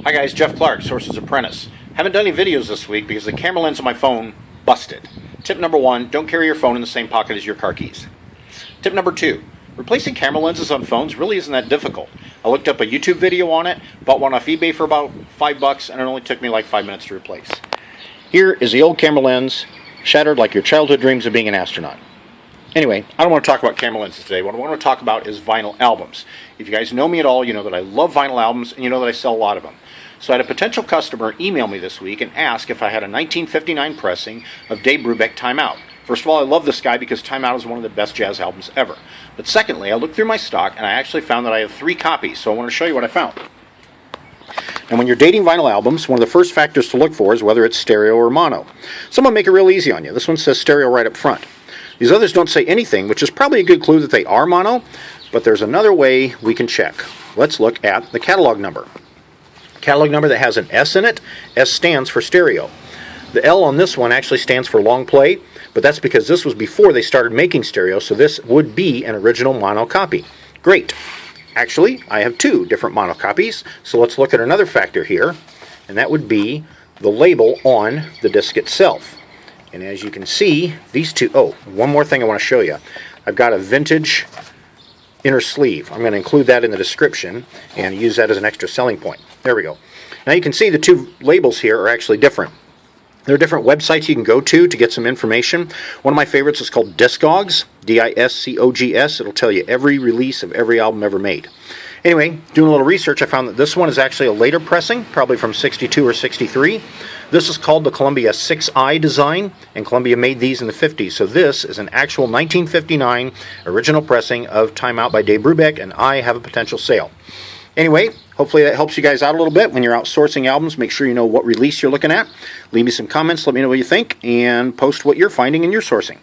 Hi guys, Jeff Clark, Sources Apprentice. Haven't done any videos this week because the camera lens on my phone busted. Tip number 1, don't carry your phone in the same pocket as your car keys. Tip number 2, replacing camera lenses on phones really isn't that difficult. I looked up a YouTube video on it, bought one off eBay for about $5, and it only took me like 5 minutes to replace. Here is the old camera lens, shattered like your childhood dreams of being an astronaut. Anyway, I don't want to talk about camera lenses today. What I want to talk about is vinyl albums. If you guys know me at all, you know that I love vinyl albums, and you know that I sell a lot of them. So I had a potential customer email me this week and ask if I had a 1959 pressing of Dave Brubeck Time Out. First of all, I love this guy because Time Out is one of the best jazz albums ever. But secondly, I looked through my stock and I actually found that I have 3 copies, so I want to show you what I found. And when you're dating vinyl albums, one of the first factors to look for is whether it's stereo or mono. Some will make it real easy on you. This one says stereo right up front. These others don't say anything, which is probably a good clue that they are mono, but there's another way we can check. Let's look at the catalog number. Catalog number that has an S in it. S stands for stereo. The L on this one actually stands for long play, but that's because this was before they started making stereo, so this would be an original mono copy. Great. Actually, I have 2 different mono copies, so let's look at another factor here, and that would be the label on the disc itself. And as you can see, these 2, one more thing I want to show you. I've got a vintage inner sleeve. I'm going to include that in the description and use that as an extra selling point. There we go. Now you can see the 2 labels here are actually different. There are different websites you can go to get some information. One of my favorites is called Discogs, D-I-S-C-O-G-S. It'll tell you every release of every album ever made. Anyway, doing a little research, I found that this one is actually a later pressing, probably from 62 or 63. This is called the Columbia 6i design, and Columbia made these in the 50s. So this is an actual 1959 original pressing of Time Out by Dave Brubeck, and I have a potential sale. Anyway, hopefully that helps you guys out a little bit. When you're out sourcing albums, make sure you know what release you're looking at. Leave me some comments, let me know what you think, and post what you're finding in your sourcing.